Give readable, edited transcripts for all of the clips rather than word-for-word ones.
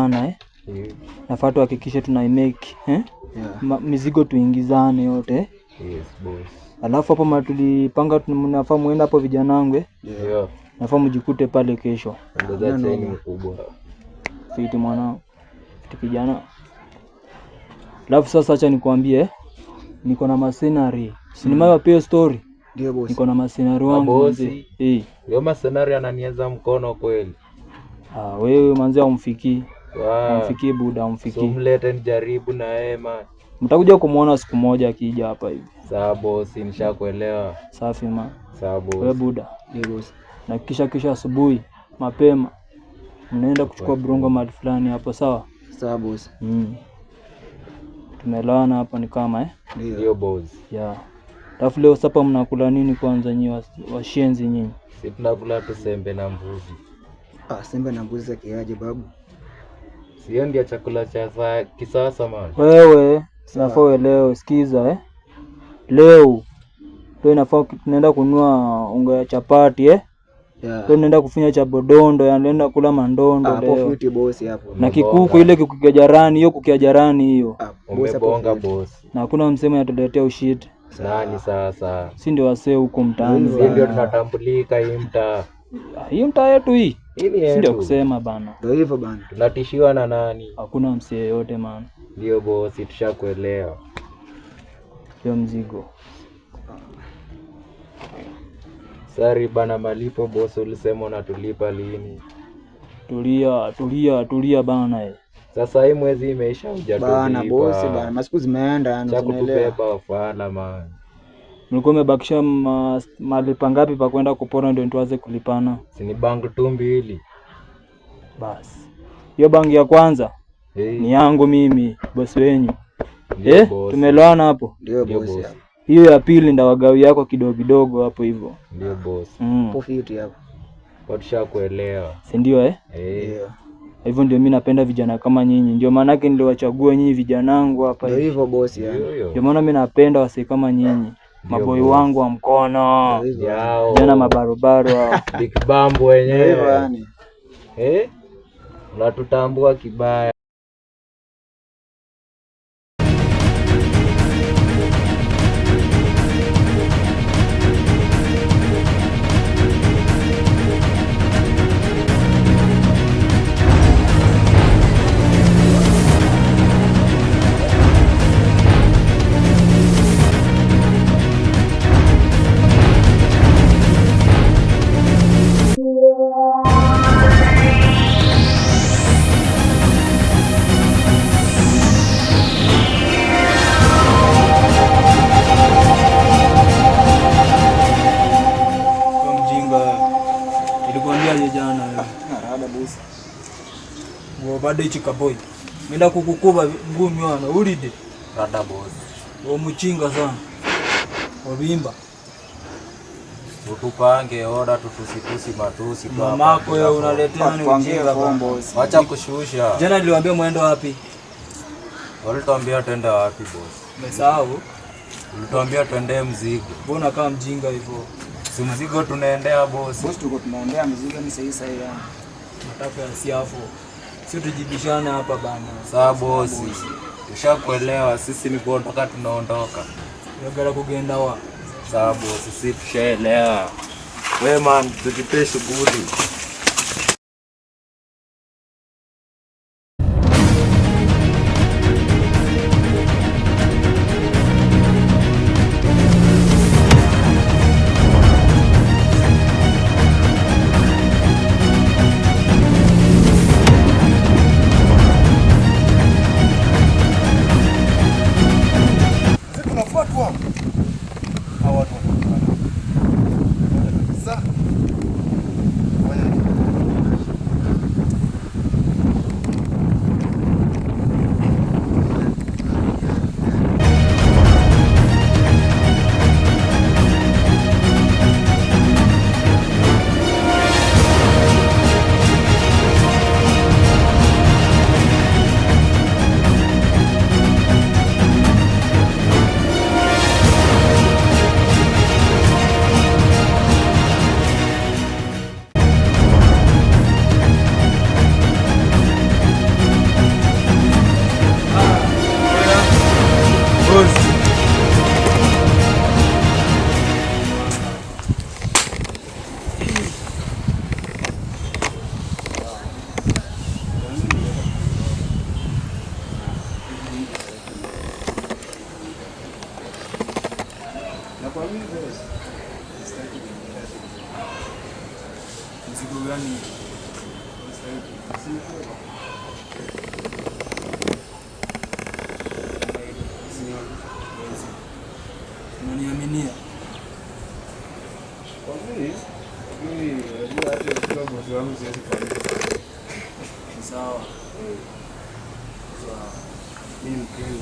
tukiingizana nafaa tuhakikishe tunaimake mizigo tuingizane yote. Yes boss. Alafu hapo matulipanga tunafaa muenda hapo vijana wangu nafaa mjikute pale kesho. Ndio cheni mkubwa. Fiti mwanangu. Fiti kijana. Alafu sasa acha nikwambie niko na masenari. Sinema pia story. Ndio boss. Niko na masenari wangu mzee. Hiyo masenari ananieza mkono kweli. Wewe manzi umfikii. Umfikii buda umfikii. So mlete nijaribu na yeye man. Mtakuja kumuona siku moja akija hapa hivi. Sawa boss, nishakuelewa. Safi man. Sawa boss. Wewe buda. Ndio boss. Na kisha asubuhi mapema mnaenda kuchukua brongo mahali fulani hapo, sawa? Sawa boss. Tumelawana hapa ni kama Ndio boss. Alafu leo sasa mnakula nini kwanza nyinyi washenzi nyinyi? Sisi tunakula tu sembe na mbuzi. Sembe na mbuzi za kiaje babu? Sio ndio chakula cha kisasa man. Wewe sinafaa uelewe, sikiza Leo inafaa tunaenda kununua unga ya chapati Leo naenda kufinya chabodondo, naenda kula mandondo leo. Hapo fiti boss hapo. Na kikuku ile kikuku jarani hiyo, kukiajarani hiyo. Umebonga boss. Na hakuna msemo yatuletea ushit. Nani sasa? Si ndio wasee huko mtaani. Si ndio tunatambulika hii mtaa. Hii mtaa yetu hii. Si yetu. ndio kusema bana. Ndio hivyo bana. Tunatishiwa na nani? Hakuna msee yote man. Ndio boss, tushakuelewa. Hiyo mzigo. Sari bana, malipo boss ulisema unatulipa lini? Tulia bana Sasa hii mwezi imeisha hujatulipa. Bana boss bana, masiku zimeenda yani unaelewa. Chakubeba fala man. Mlikuwa mmebakisha malipa ngapi pa kwenda kupona ndio tuanze kulipana? Si ni bangu tu 2. Basi. Hiyo bangi ya kwanza ni yangu mimi, boss wenyu. Tumeelewana hapo? Ndio boss. Hiyo ya pili ndawagawi yako kidogo kidogo hapo hivyo. Ndio boss. Profit hapo. Watushakuelewa. Si ndio Ndio. Hivyo ndio mimi napenda vijana kama nyinyi. Ndio maana yake niliwachagua nyinyi vijanangu hapa hivi. Ndio hivyo boss yani. Ndio maana mimi napenda wasee kama nyinyi. Maboi wangu wa mkono. Vijana mabarobaro. Big Bambo wenyewe. Hivyo yani. Unatutambua kibaya. Bado ichika boy. Menda kukukuba ngumi wana ulide. Rada boss. Mchinga sana. Wabimba. Tutupange oda tutusitusi matusi kwa mamako wewe unaletea nani ujinga boss. Acha kushusha. Jana niliwaambia muende wapi? Walituambia twende wapi boss? Umesahau? Walituambia twende mzigo. Mbona kama mjinga hivyo? Si mzigo tunaendea boss. Boss tuko tunaendea mzigo ni sahihi yani. Nataka ya siafu. Sio tujibishane hapa bana. Sawa boss. Ushakuelewa, sisi ni kuondoka tunaondoka. Yagala kugenda wa. Sawa boss, sisi tushaelewa. Wewe man, tujipe shughuli. gani? Unaniaminia? Kwa nini? Unajua hata ukiwa bosi wangu siwezi kuandika. Sawa. Sawa. Mimi mkeni.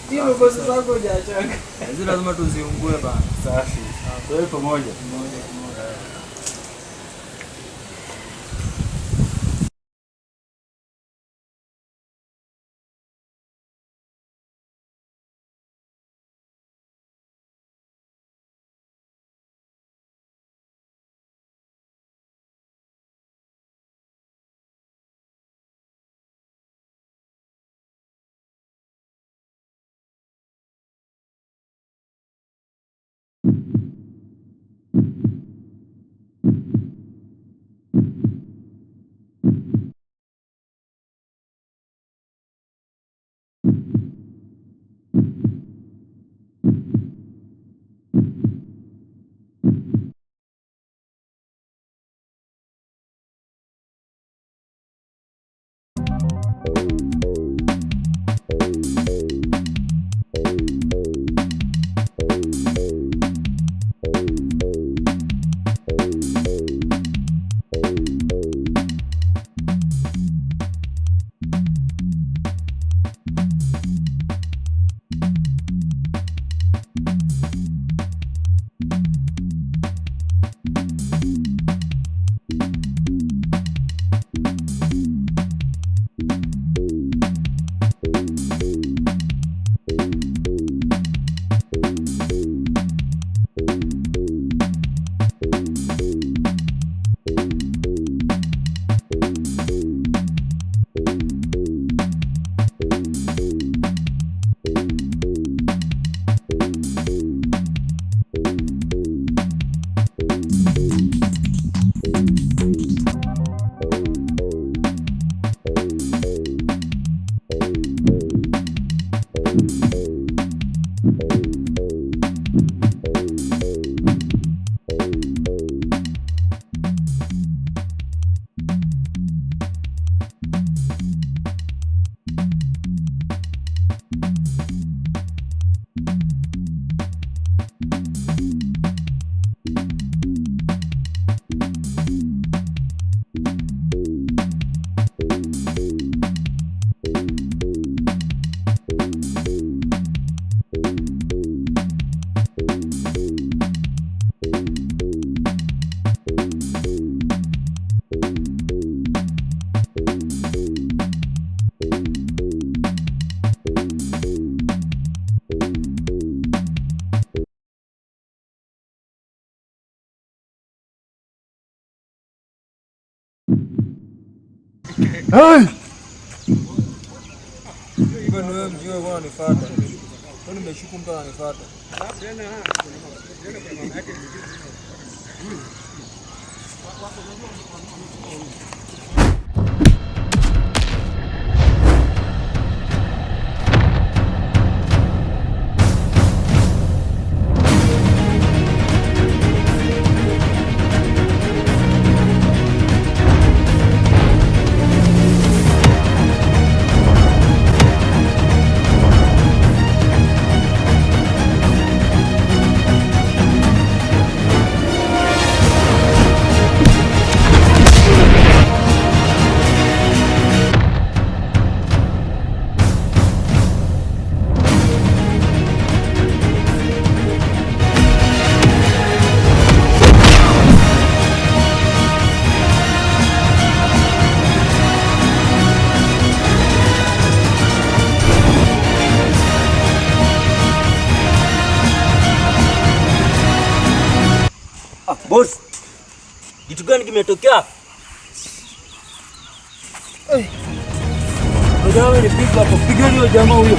Hiyo bosi zako hujachaka. Hizi lazima tuziungue bana. Safi. Tuwe pamoja. Hey! Hivyo ndio mjue kwa nifuata. Kwa nimeshuku mtu ananifuata. Boss, kitu gani kimetokea? Ndio nipiga hapo, pigeni huyo jamaa huyo.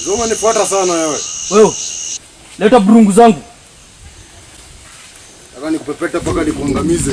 Zoma nifuata sana wewe. Wewe. Leta burungu zangu. Nataka nikupepeta paka nikuangamize.